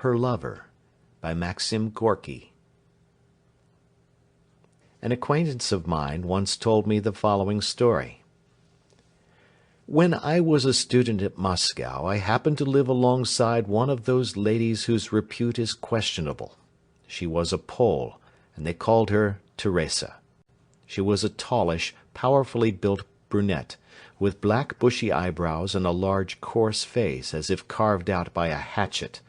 Her Lover, by Maxim Gorky. An acquaintance of mine once told me the following story. When I was a student at Moscow, I happened to live alongside one of those ladies whose repute is questionable. She was a Pole, and they called her Teresa. She was a tallish, powerfully built brunette, with black bushy eyebrows and a large coarse face as if carved out by a hatchet.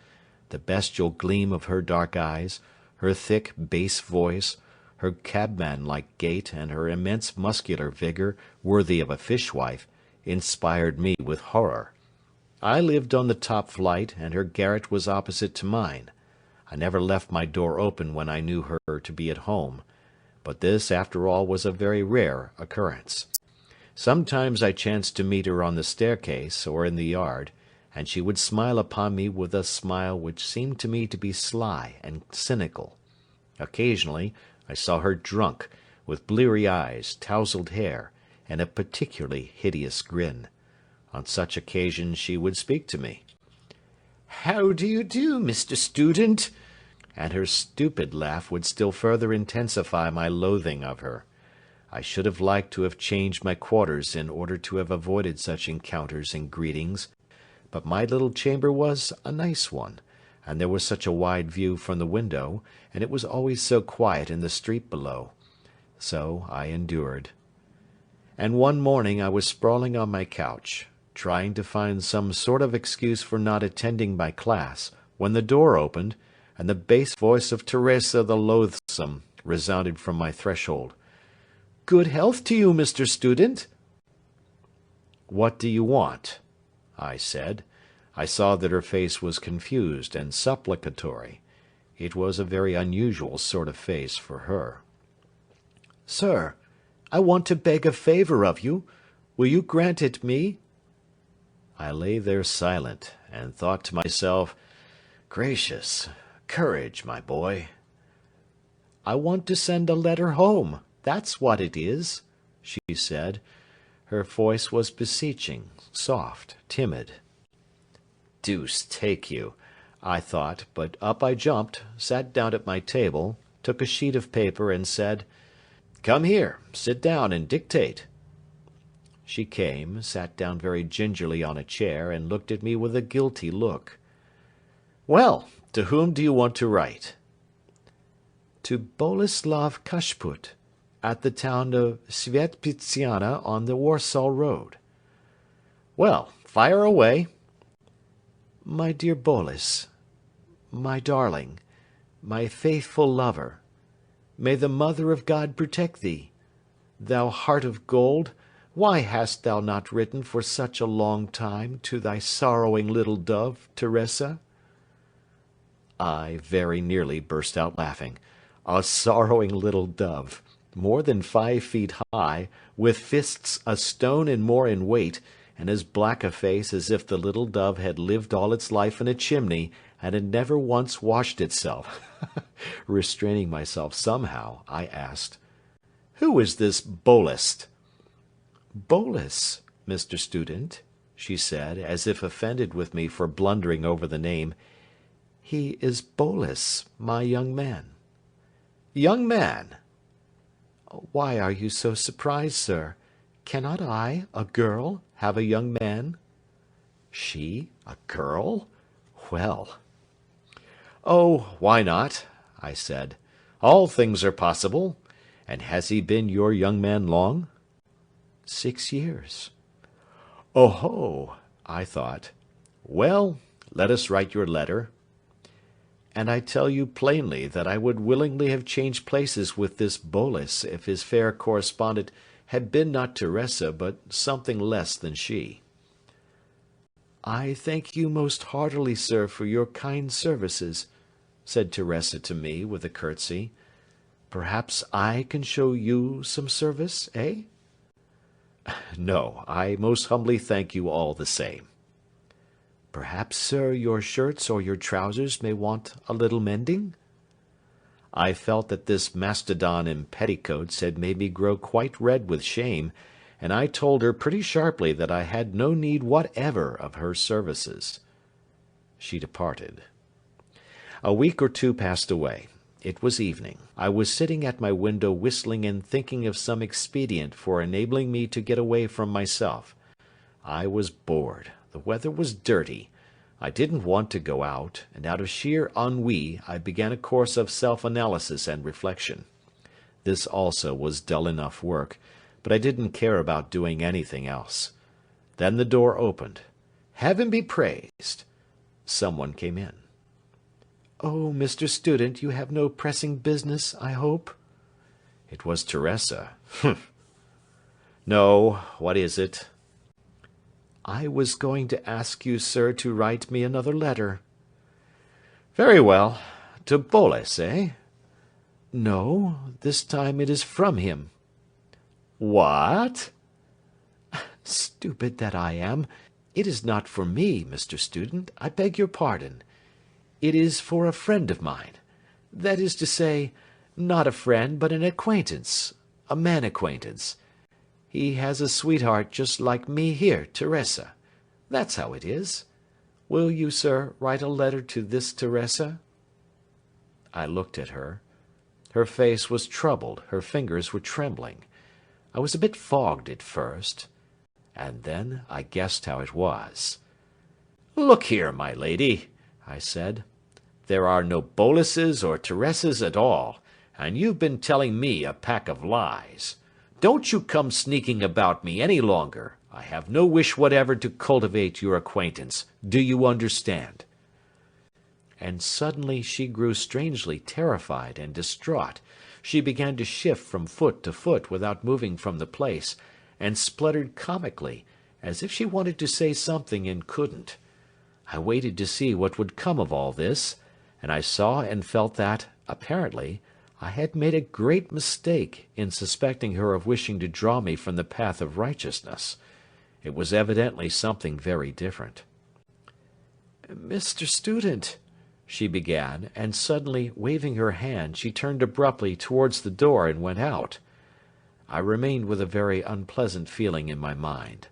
The bestial gleam of her dark eyes, her thick bass voice, her cabman-like gait, and her immense muscular vigour, worthy of a fishwife, inspired me with horror. I lived on the top flight, and her garret was opposite to mine. I never left my door open when I knew her to be at home, but this, after all, was a very rare occurrence. Sometimes I chanced to meet her on the staircase or in the yard, and she would smile upon me with a smile which seemed to me to be sly and cynical. Occasionally I saw her drunk, with bleary eyes, tousled hair, and a particularly hideous grin. On such occasions she would speak to me. "How do you do, Mr. Student?" And her stupid laugh would still further intensify my loathing of her. I should have liked to have changed my quarters in order to have avoided such encounters and greetings, but my little chamber was a nice one, and there was such a wide view from the window, and it was always so quiet in the street below. So I endured. And one morning I was sprawling on my couch, trying to find some sort of excuse for not attending my class, when the door opened, and the bass voice of Teresa the Loathsome resounded from my threshold. "Good health to you, Mr. Student." "What do you want?" I said. I saw that her face was confused and supplicatory. It was a very unusual sort of face for her. "Sir, I want to beg a favour of you. Will you grant it me?" I lay there silent, and thought to myself, "Gracious, courage, my boy." "I want to send a letter home, that's what it is," she said. Her voice was beseeching, soft, timid. "Deuce take you," I thought, but up I jumped, sat down at my table, took a sheet of paper, and said, "Come here, sit down and dictate." She came, sat down very gingerly on a chair, and looked at me with a guilty look. "Well, to whom do you want to write?" "To Boleslav Kashput, at the town of Svietpitsiana on the Warsaw Road." "Well, fire away." "My dear Boles, my darling, my faithful lover, may the Mother of God protect thee. Thou heart of gold, why hast thou not written for such a long time to thy sorrowing little dove, Teresa?" I very nearly burst out laughing. A sorrowing little dove, more than 5 feet high, with fists a stone and more in weight, and as black a face as if the little dove had lived all its life in a chimney, and had never once washed itself. Restraining myself somehow, I asked, "Who is this Bolest?" "Boles, Mr. Student," she said, as if offended with me for blundering over the name. "He is Boles, my young man." "Young man?" "Why are you so surprised, sir? Cannot I, a girl, have a young man?" She, a girl? Well. "Oh, why not?" I said. "All things are possible. And has he been your young man long?" 6 years. "Oh-ho!" I thought. "Well, let us write your letter." And I tell you plainly that I would willingly have changed places with this Boles if his fair correspondent had been not Teresa, but something less than she. "I thank you most heartily, sir, for your kind services," said Teresa to me with a curtsy. "Perhaps I can show you some service, eh?" "No, I most humbly thank you all the same." "Perhaps, sir, your shirts or your trousers may want a little mending?" I felt that this mastodon in petticoats had made me grow quite red with shame, and I told her pretty sharply that I had no need whatever of her services. She departed. A week or two passed away. It was evening. I was sitting at my window whistling and thinking of some expedient for enabling me to get away from myself. I was bored. The weather was dirty. I didn't want to go out, and out of sheer ennui I began a course of self-analysis and reflection. This also was dull enough work, but I didn't care about doing anything else. Then the door opened. Heaven be praised! Someone came in. "Oh, Mr. Student, you have no pressing business, I hope?" It was Teresa. Humph! "No, what is it?" "I was going to ask you, sir, to write me another letter." "Very well. To Boles, eh?" "No, this time it is from him." "What?" "Stupid that I am. It is not for me, Mr. Student. I beg your pardon. It is for a friend of mine. That is to say, not a friend, but an acquaintance, a man acquaintance. He has a sweetheart just like me here, Teresa. That's how it is. Will you, sir, write a letter to this Teresa?" I looked at her. Her face was troubled, her fingers were trembling. I was a bit fogged at first, and then I guessed how it was. "Look here, my lady," I said. "There are no Boleses or Teresas at all, and you've been telling me a pack of lies. Don't you come sneaking about me any longer. I have no wish whatever to cultivate your acquaintance. Do you understand?" And suddenly she grew strangely terrified and distraught. She began to shift from foot to foot without moving from the place, and spluttered comically, as if she wanted to say something and couldn't. I waited to see what would come of all this, and I saw and felt that, apparently, I had made a great mistake in suspecting her of wishing to draw me from the path of righteousness. It was evidently something very different. "Mr. Student," she began, and suddenly, waving her hand, she turned abruptly towards the door and went out. I remained with a very unpleasant feeling in my mind.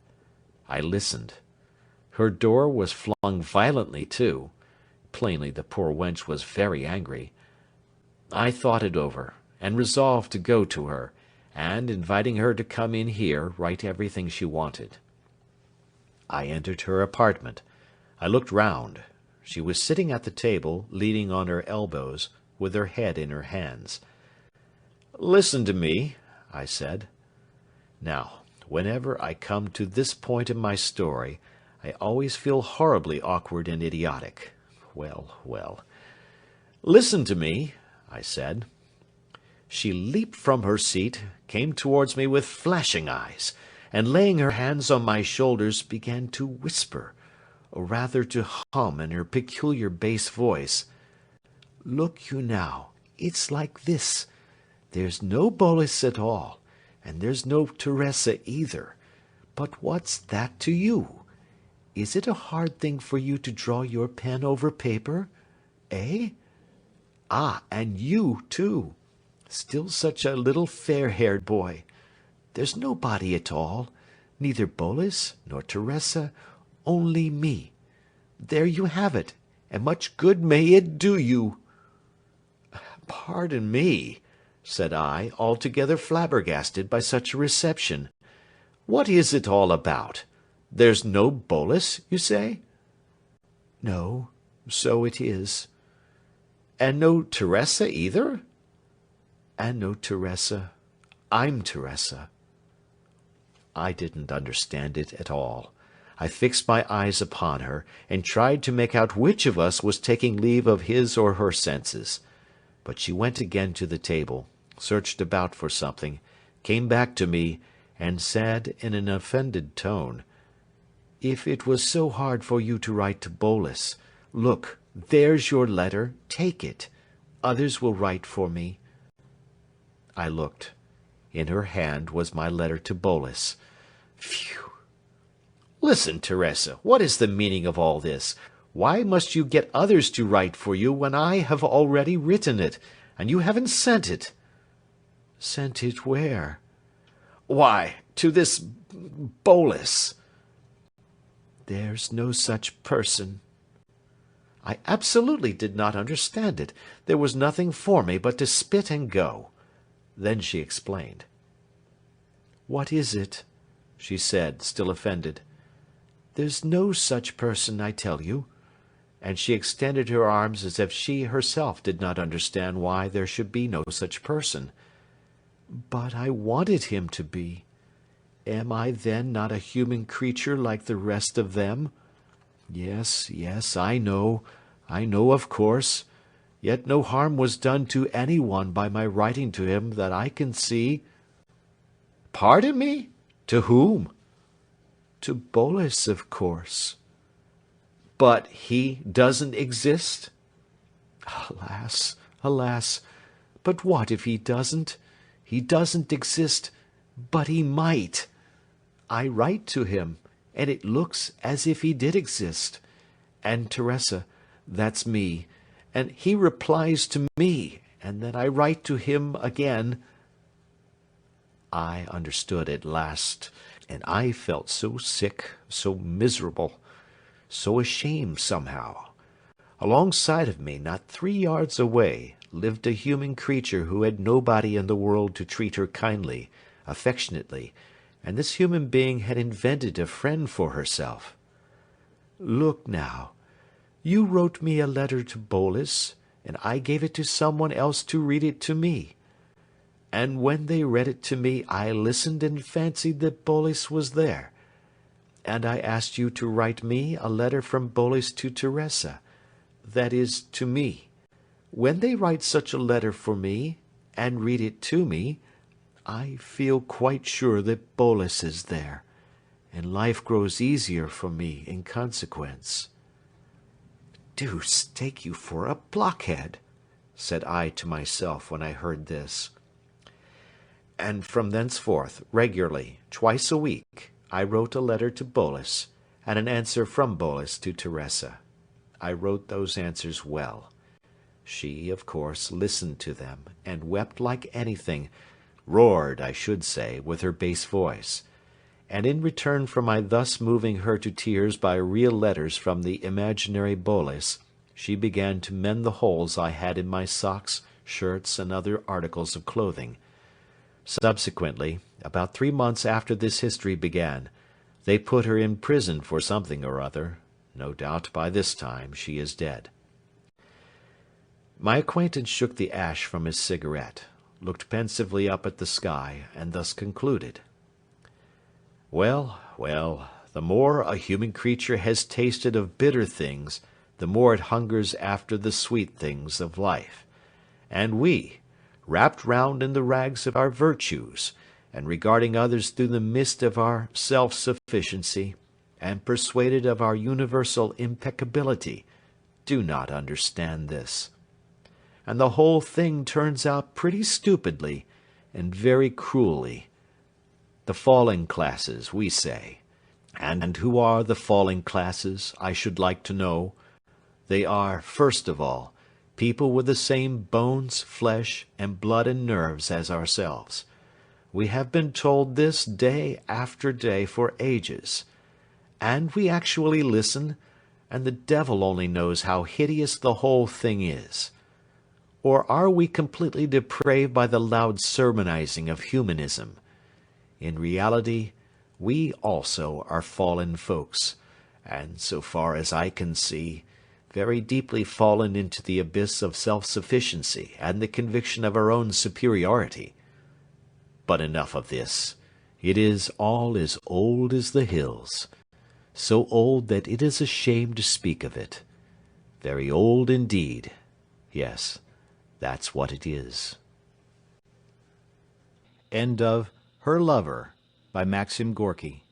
I listened. Her door was flung violently to. Plainly the poor wench was very angry. I thought it over, and resolved to go to her, and, inviting her to come in here, write everything she wanted. I entered her apartment. I looked round. She was sitting at the table, leaning on her elbows, with her head in her hands. "Listen to me," I said. Now, whenever I come to this point in my story, I always feel horribly awkward and idiotic. Well, well. "Listen to me," I said. She leaped from her seat, came towards me with flashing eyes, and laying her hands on my shoulders began to whisper, or rather to hum in her peculiar bass voice. "Look you now, it's like this. There's no Boles at all, and there's no Teresa either. But what's that to you? Is it a hard thing for you to draw your pen over paper? Eh? Ah, and you, too. Still such a little fair-haired boy. There's nobody at all, neither Boles nor Teresa, only me. There you have it, and much good may it do you." "Pardon me," said I, altogether flabbergasted by such a reception. "What is it all about? There's no Boles, you say?" "No, so it is." "And no Teresa either?" "And no Teresa. I'm Teresa." I didn't understand it at all. I fixed my eyes upon her, and tried to make out which of us was taking leave of his or her senses. But she went again to the table, searched about for something, came back to me, and said in an offended tone, "If it was so hard for you to write to Boles, look, there's your letter, take it. Others will write for me." I looked. In her hand was my letter to Boles. Phew! "Listen, Teresa, what is the meaning of all this? Why must you get others to write for you when I have already written it, and you haven't sent it?" "Sent it where?" "Why, to this Boles." "There's no such person." I absolutely did not understand it. There was nothing for me but to spit and go. Then she explained. "What is it?" she said, still offended. "There's no such person, I tell you." And she extended her arms as if she herself did not understand why there should be no such person. "But I wanted him to be. Am I then not a human creature like the rest of them? Yes, yes, I know, of course. Yet no harm was done to any one by my writing to him that I can see." "Pardon me? To whom?" "To Boles, of course." "But he doesn't exist?" "Alas, alas! But what if he doesn't? He doesn't exist, but he might. I write to him, and it looks as if he did exist. And Teresa, that's me, and he replies to me, and then I write to him again." I understood at last, and I felt so sick, so miserable, so ashamed somehow. Alongside of me, not 3 yards away, lived a human creature who had nobody in the world to treat her kindly, affectionately, and this human being had invented a friend for herself. "Look now, you wrote me a letter to Boles, and I gave it to someone else to read it to me. And when they read it to me, I listened and fancied that Boles was there. And I asked you to write me a letter from Boles to Teresa, that is, to me. When they write such a letter for me, and read it to me, I feel quite sure that Boles is there, and life grows easier for me in consequence." "Deuce take you for a blockhead," said I to myself when I heard this. And from thenceforth, regularly, twice a week, I wrote a letter to Boles, and an answer from Boles to Teresa. I wrote those answers well. She, of course, listened to them, and wept like anything, roared, I should say, with her bass voice. And in return for my thus moving her to tears by real letters from the imaginary Boles, she began to mend the holes I had in my socks, shirts, and other articles of clothing. Subsequently, about 3 months after this history began, they put her in prison for something or other. No doubt by this time she is dead. My acquaintance shook the ash from his cigarette, looked pensively up at the sky, and thus concluded. "Well, well, the more a human creature has tasted of bitter things, the more it hungers after the sweet things of life. And we, wrapped round in the rags of our virtues, and regarding others through the mist of our self-sufficiency, and persuaded of our universal impeccability, do not understand this. And the whole thing turns out pretty stupidly, and very cruelly. The fallen classes, we say. And who are the fallen classes, I should like to know? They are, first of all, people with the same bones, flesh, and blood and nerves as ourselves. We have been told this day after day for ages. And we actually listen, and the devil only knows how hideous the whole thing is. Or are we completely depraved by the loud sermonizing of humanism? In reality, we also are fallen folks, and, so far as I can see, very deeply fallen into the abyss of self-sufficiency and the conviction of our own superiority. But enough of this. It is all as old as the hills, so old that it is a shame to speak of it. Very old indeed. Yes, that's what it is. End of Her Lover by Maxim Gorky.